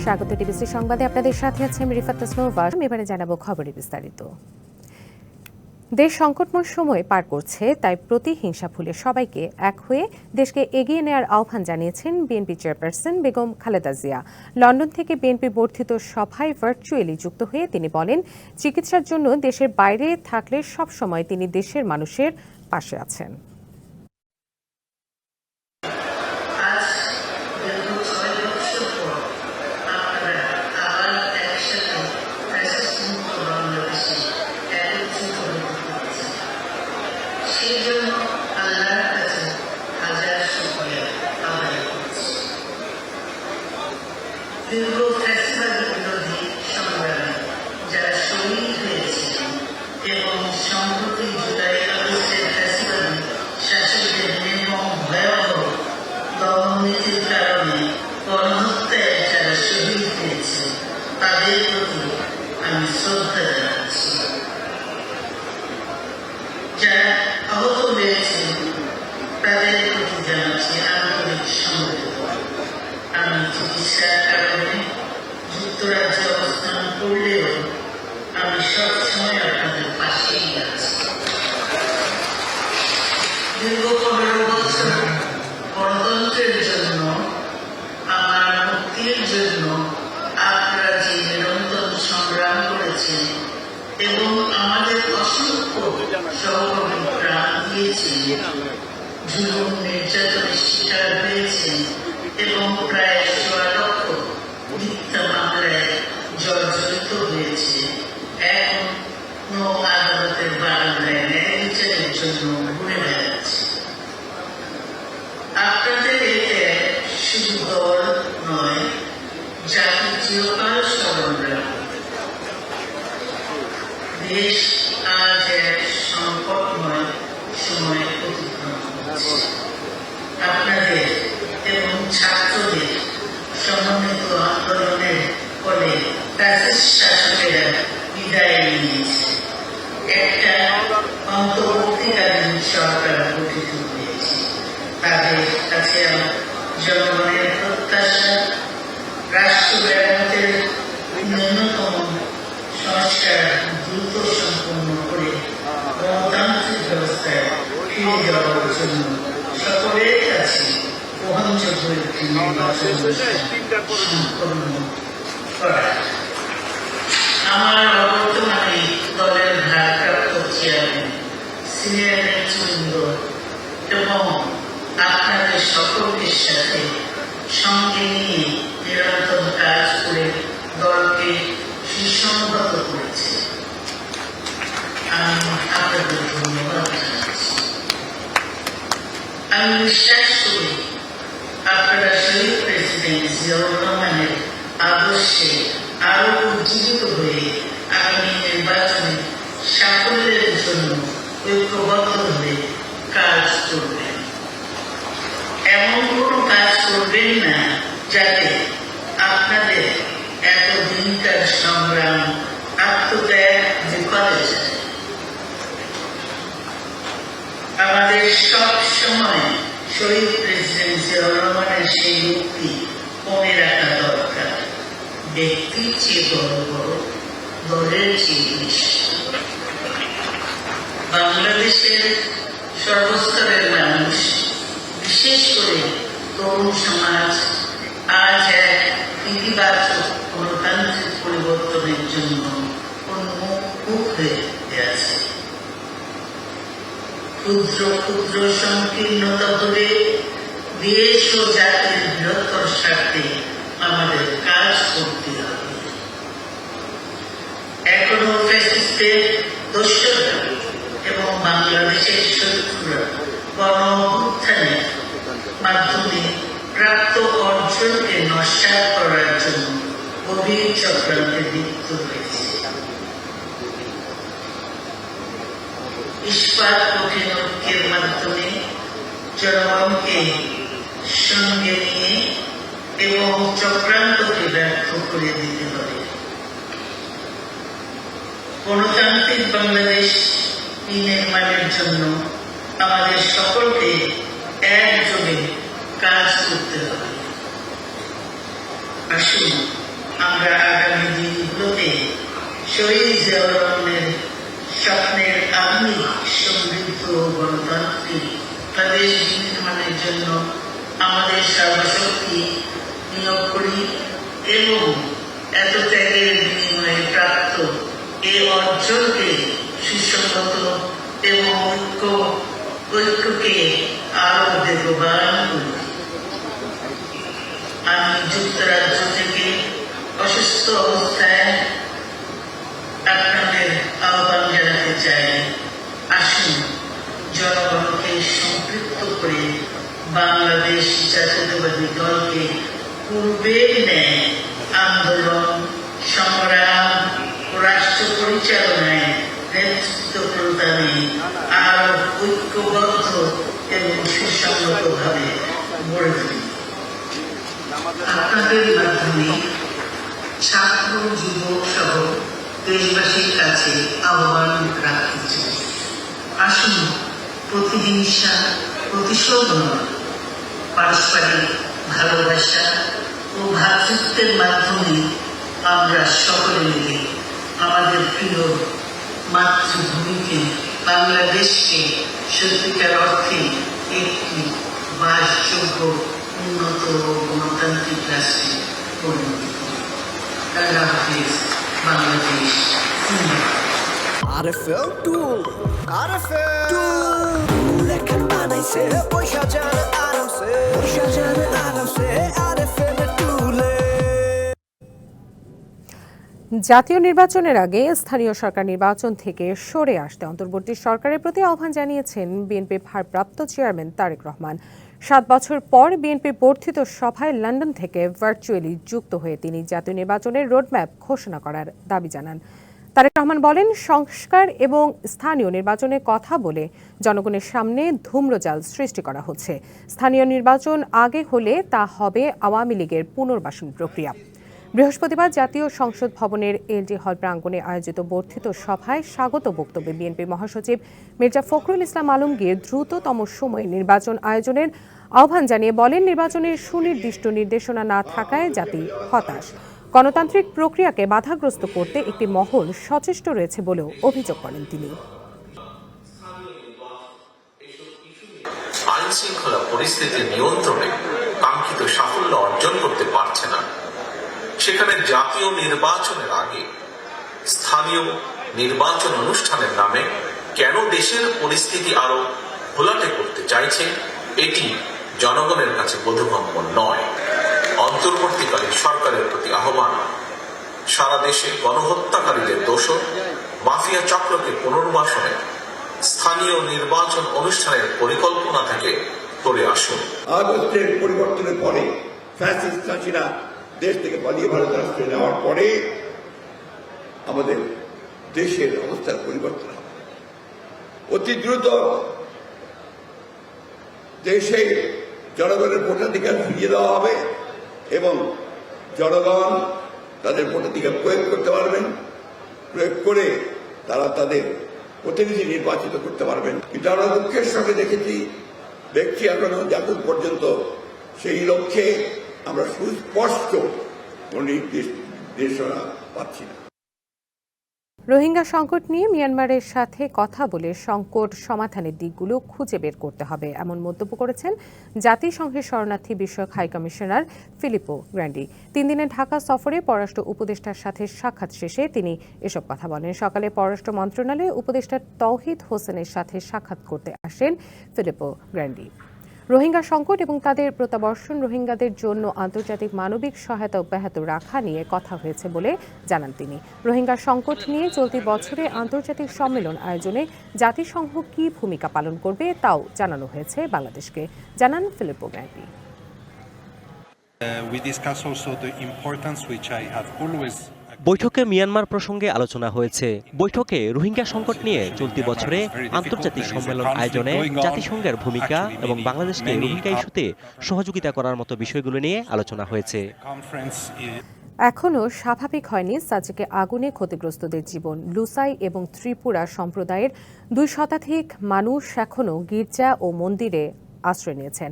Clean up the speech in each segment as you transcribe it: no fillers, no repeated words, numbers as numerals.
স্বাগত টিবিসি সংবাদে আপনাদের সাথে আছে আমি রিফাত তাসনুভা। এবারে জানাবো খবরে বিস্তারিত। দেশ সংকটময় সময় পার করছে, তাই প্রতিহিংসা ভুলে সবাইকে এক হয়ে দেশকে এগিয়ে নেওয়ার আহ্বান জানিয়েছেন BNP chairperson Begum Khaleda Zia. London থেকে বিএনপি বর্ধিত সভায় ভার্চুয়ালি যুক্ত হয়ে তিনি বলেন, চিকিৎসার জন্য দেশের বাইরে থাকলে সবসময় তিনি দেশের মানুষের পাশে আছেন। দীর্ঘ ফ্যাসিবাদী বিরোধী সংগ্রামে যারা শহীদ হয়েছিলেন এবং সম্প্রতি জুলাই আগস্টের ফ্যাসিবাদী শাসকদের নির্মম ভয়াবহ দমননীতির কারণে গণহত্যায় যারা শহীদ হয়েছে তাদের প্রতি আমি শ্রদ্ধা জানাচ্ছি। যারা আহত হয়েছেন তাদের প্রতি জানাচ্ছি আন্তরিক সমবেদনা। আমি চিকিৎসার কারণে যুক্তরাজ্যে অবস্থান করলেও আমি সবসময় আপনাদের পাশেই আছি। দীর্ঘ 15 বছর গণতন্ত্রের জন্য, আমার মুক্তির জন্য আপনারা যে নিরন্তর সংগ্রাম করেছেন এবং আমাদের অসংখ্য সহকর্মী প্রাণ দিয়েছেন, জুলুম নির্যাতনের শিকার হয়েছেন এবং প্রায় 1.5 লক্ষ মিথ্যা মামলায় জর্জরিত হয়েছে, এখনো আদালতের বারান্দায় ন্যায় বিচারের জন্য ঘুরে বেড়াচ্ছে। আপনাদের এতে শুধু দল নয়, জাতি চিরকাল স্মরণ রাখবে। দেশ আজ এক সংকটময় সময় অতিক্রম করছে। আপনাদের এবং ছাত্রদের সমন্বিত আন্দোলনের ফলে ফ্যাসিস্ট শাসকেরা বিদায় নিয়েছে। একটা অন্তর্বর্তীকালীন সরকার গঠিত হয়েছে। তাদের কাছে জনগণের প্রত্যাশা, রাষ্ট্র মেরামতের ন্যূনতম সংস্কার দ্রুত সম্পন্ন করে গণতান্ত্রিক ব্যবস্থায় ফিরে যাওয়ার জন্য সকলের কাছে গ্রহণযোগ্য একটি নির্বাচন সম্পন্ন করা। আমার বর্তমানে দলের ভারপ্রাপ্ত চেয়ারম্যান, সিনিয়র নেতৃবৃন্দ এবং আপনাদের সকলের সাথে সঙ্গে নিয়ে নিরন্তর কাজ করে দলকে সুসংহত করেছে। আমি আপনাদের ধন্যবাদ জানাচ্ছি। আমি বিশ্বাস করি আপনারা শহীদ প্রেসিডেন্ট জিয়াউর রহমানের আদর্শে আরো উজ্জীবিত হয়ে আগামী নির্বাচনে সাফল্যের জন্য ঐক্যবদ্ধভাবে কাজ করবেন। এমন কোন কাজ করবেন না যাতে আপনাদের এতদিনকার সংগ্রাম, আত্মত্যাগ বিফলে যায়। আমাদের সব সময় শহীদ প্রেসিডেন্ট জিয়াউর রহমানের সেই উক্তি মনে রাখা দরকার, ব্যক্তির চেয়ে বড়, দলের চেয়ে বেশি। বাংলাদেশের সর্বস্তরের মানুষ, বিশেষ করে তরুণ সমাজ আজ এক ইতিবাচক গণতান্ত্রিক পরিবর্তনের জন্য উন্মুখ হয়ে আছে। ক্ষুদ্র ক্ষুদ্র সংকীর্ণতা হলে দেশ ও জাতির বৃহত্তর স্বার্থে আমাদের কাজ করতে হবে। এখনো ফ্যাসিস্টের দোসররা এবং বাংলাদেশের শত্রুরা গণ-অভ্যুত্থানের মাধ্যমে প্রাপ্ত অর্জনকে নস্যাৎ করার জন্য গভীর চক্রান্তে লিপ্ত হয়েছে। ইস্পাত কঠিন ঐক্যের মাধ্যমে জনগণকে সঙ্গে নিয়ে এবং চক্রান্তকে ব্যর্থ করে দিতে হবে। গণতান্ত্রিক বাংলাদেশ নির্মাণের জন্য আমাদের সকলকে একযোগে কাজ করতে হবে। আসুন আমরা আগামী দিনগুলোতে শহীদ জিয়াউর রহমানের স্বপ্নের আধুনিক সমৃদ্ধ গণতান্ত্রিক বাংলাদেশ নির্মাণের জন্য আমাদের সর্বশক্তি নিয়োগ করি এবং এত ত্যাগের বিনিময়ে প্রাপ্ত এই অর্জনকে সুসংগত এবং ঐক্যকে আরো বেগবান করি। আমি যুক্তরাজ্য থেকে অসুস্থ অবস্থায় আপনাদের আহ্বান জানাতে চাই, আসুন জনগণকে সম্পৃক্ত করে বাংলাদেশ জাতীয়তাবাদী দলকে পূর্বের ন্যায় আন্দোলন, সংগ্রাম ও রাষ্ট্র পরিচালনায় নেতৃত্ব প্রদানে আরো ঐক্যবদ্ধ এবং সুসংগতভাবে গড়ে তুলি। আপনাদের মাধ্যমে ছাত্র, যুবক সহ দেশবাসীর কাছে আহ্বান রাখছি, আসুন প্রতিহিংসা, প্রতিশোধ নয়, পারস্পরিক ভালোবাসা ও ভ্রাতৃত্বের মাধ্যমে আমরা সকলে মিলে আমাদের প্রিয় মাতৃভূমিকে, বাংলাদেশকে সত্যিকার অর্থে একটি বাসযোগ্য উন্নত গণতান্ত্রিক রাষ্ট্রে পরিণত করি। আল্লাহ হাফিজ। Bangladesh RFL tool, RFL tool লেখা বানাইছে পয়সা জানে আরামসে, পয়সা জানে আরামসে RFL tool-এ। জাতীয় নির্বাচনের আগে স্থানীয় সরকার নির্বাচন থেকে সরে আসতে অন্তর্বর্তী সরকারের প্রতি আহ্বান জানিয়েছেন বিএনপির ভারপ্রাপ্ত চেয়ারম্যান তারেক রহমান। 7 বছর পর বিএনপির বর্ধিত সভায় লন্ডন থেকে ভার্চুয়ালি যুক্ত হয়ে তিনি জাতীয় নির্বাচনের রোডম্যাপ ঘোষণা করার দাবি জানান। তারেক রহমান বলেন, সংস্কার এবং স্থানীয় নির্বাচনের কথা বলে জনগণের সামনে ধূম্রজাল সৃষ্টি করা হচ্ছে। স্থানীয় নির্বাচন আগে হলে তা হবে আওয়ামী লীগের পুনর্বাসন প্রক্রিয়া। বৃহস্পতিবার জাতীয় সংসদ ভবনের এলডি হল প্রাঙ্গণে আয়োজিত বর্ধিত সভায় স্বাগত বক্তব্যে বিএনপি মহাসচিব মির্জা ফখরুল ইসলাম আলমগীর দ্রুততম সময়ে নির্বাচন আয়োজনের আহ্বান জানিয়ে বলেন, নির্বাচনের সুনির্দিষ্ট নির্দেশনা না থাকায় জাতি হতাশ। গণতান্ত্রিক প্রক্রিয়াকে বাধাগ্রস্ত করতে একটি মহল সচেষ্ট রয়েছে বলেও অভিযোগ করেন তিনি। আইন শৃঙ্খলা পরিস্থিতির নিয়ন্ত্রণে কাঙ্ক্ষিত সাফল্য অর্জন করতে পারছে না, সেখানে জাতীয় নির্বাচনের আগে স্থানীয় নির্বাচন অনুষ্ঠানের নামে কেন দেশের পরিস্থিতি আরো ঘোলাটে করতে চাইছে, এটি জনগণের কাছে বোধগম্য নয়। অন্তর্বর্তীকালীন সরকারের প্রতি আহ্বান, সারা দেশে গণহত্যাকারীদের দোষর মাফিয়া চক্রকে পুনর্বাসনে স্থানীয় নির্বাচন অনুষ্ঠানের পরিকল্পনা থেকে সরে আসুন। আগস্টের পরিবর্তনের পরে ফ্যাসিস্ট হাসিনা দেশ থেকে পালিয়ে ভারত রাষ্ট্রে যাওয়ার পরে আমাদের দেশের অবস্থার পরিবর্তন হবে। অতি দ্রুত দেশে জনগণের ভোটাধিকার ফিরিয়ে দেওয়া হবে এবং জনগণ তাদের ভোটাধিকার প্রয়োগ করতে পারবেন, প্রয়োগ করে তারা তাদের প্রতিনিধি নির্বাচিত করতে পারবেন। কিন্তু আমরা দুঃখের সঙ্গে দেখেছি, ব্যক্তি এখনো যতক্ষণ পর্যন্ত সেই লক্ষ্যে আমরা সুস্পষ্ট কোন নির্দেশনা পাচ্ছি না। রোহিঙ্গা সংকট নিয়ে মিয়ানমারের সাথে কথা বলে সংকট সমাধানের দিকগুলো খুঁজে বের করতে হবে, এমন মন্তব্য করেছেন জাতিসংঘের শরণার্থী বিষয়ক হাই কমিশনার ফিলিপো গ্র্যান্ডি। 3 দিনের ঢাকা সফরে পররাষ্ট্র উপদেষ্টার সাথে সাক্ষাৎ শেষে তিনি এসব কথা বলেন। সকালে পররাষ্ট্র মন্ত্রণালয়ে উপদেষ্টা তৌহিদ হোসেনের সাথে সাক্ষাৎ করতে আসেন ফিলিপো গ্র্যান্ডি। রোহিঙ্গা সংকট এবং তাদের প্রত্যাবর্তন, রোহিঙ্গাদের জন্য আন্তর্জাতিক মানবিক সহায়তা অব্যাহত রাখা নিয়ে কথা হয়েছে বলে জানান তিনি। রোহিঙ্গা সংকট নিয়ে চলতি বছরে আন্তর্জাতিক সম্মেলন আয়োজনে জাতিসংঘ কী ভূমিকা পালন করবে তাও জানানো হয়েছে বাংলাদেশকে, জানান Filippo Grande. We discuss also the importance which I have always বৈঠকে মিয়ানমার প্রসঙ্গে আলোচনা হয়েছে। বৈঠকে রোহিঙ্গা সংকট নিয়ে চলতি বছরে আন্তর্জাতিক সম্মেলন আয়োজনে জাতিসংঘের ভূমিকা এবং বাংলাদেশকে রোহিঙ্গা ইস্যুতে সহযোগিতা করার মতো বিষয়গুলো নিয়ে আলোচনা হয়েছে। এখনও স্বাভাবিক হয়নি সাজেকে আগুনে ক্ষতিগ্রস্তদের জীবন। লুসাই এবং ত্রিপুরা সম্প্রদায়ের 2 শতাধিক মানুষ এখনও গির্জা ও মন্দিরে আশ্রয় নিয়েছেন।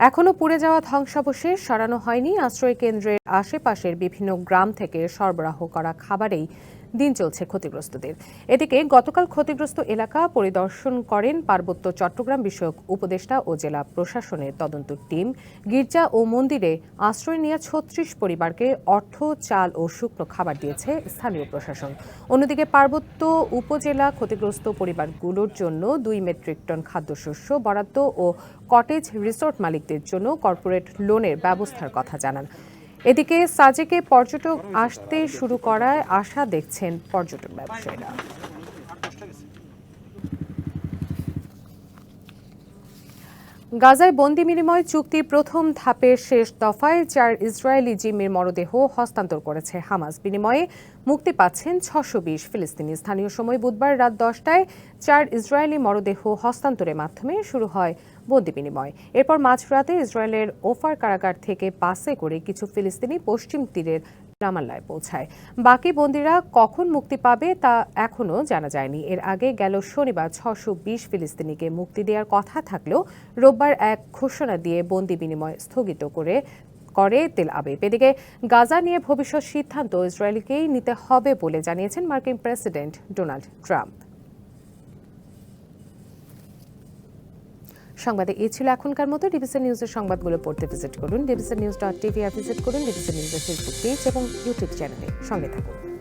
এখনও পুড়ে যাওয়া ধ্বংসাবশেষ সরানো হয়নি। আশ্রয় কেন্দ্রের আশেপাশের বিভিন্ন গ্রাম থেকে সরবরাহ করা খাবারেই দিন চলছে ক্ষতিগ্রস্তদের। এদিকে গতকাল ক্ষতিগ্রস্ত এলাকা পরিদর্শন করেন পার্বত্য চট্টগ্রাম বিষয়ক উপদেষ্টা ও জেলা প্রশাসনের তদন্ত টিম। গির্জা ও মন্দিরে আশ্রয় নেওয়া ৩৬ পরিবারকে অর্থ, চাল ও শুকনো খাবার দিয়েছে স্থানীয় প্রশাসন। অন্যদিকে পার্বত্য উপজেলা ক্ষতিগ্রস্ত পরিবারগুলোর জন্য ২ মেট্রিক টন খাদ্যশস্য বরাদ্দ ও কটেজ রিসোর্ট মালিকদের জন্য কর্পোরেট লোনের ব্যবস্থার কথা জানান। এদিকে সাজেকে পর্যটক আসতে শুরু করায় আশা দেখছেন পর্যটন ব্যবসায়ীরা। গাজায় বন্দি বিনিময় চুক্তির প্রথম ধাপের শেষ দফায় ৪ ইসরায়েলি জিম্মির মরদেহ হস্তান্তর করেছে হামাস। বিনিময়ে মুক্তি পাচ্ছেন ৬২০ ফিলিস্তিনি। স্থানীয় সময় বুধবার রাত ১০টায় ৪ ইসরায়েলি মরদেহ হস্তান্তরের মাধ্যমে শুরু হয় বন্দি বিনিময়। এরপর মাঝরাতে ইসরায়েলের ওফার কারাগার থেকে বাসে করে কিছু ফিলিস্তিনি পশ্চিম তীরের রামাল্লায় পৌঁছায়। বাকি বন্দীরা কখন মুক্তি পাবে তা এখনও জানা যায়নি। এর আগে গেল শনিবার ৬২০ ফিলিস্তিনিকে মুক্তি দেওয়ার কথা থাকলেও রোববার এক ঘোষণা দিয়ে বন্দি বিনিময় স্থগিত করে তেল আবিব। এদিকে গাজা নিয়ে ভবিষ্যৎ সিদ্ধান্ত ইসরায়েলকেই নিতে হবে বলে জানিয়েছেন মার্কিন প্রেসিডেন্ট ডোনাল্ড ট্রাম্প। সংবাদে এই ছিল এখনকার মতো। ডিবিসি নিউজের সংবাদগুলো পড়তে ভিজিট করুন ডিবিসিনিউজ.tv, ভিজিট করুন ডিবিসি নিউজের ফেসবুক পেজ এবং ইউটিউব চ্যানেলে। সঙ্গে থাকুন।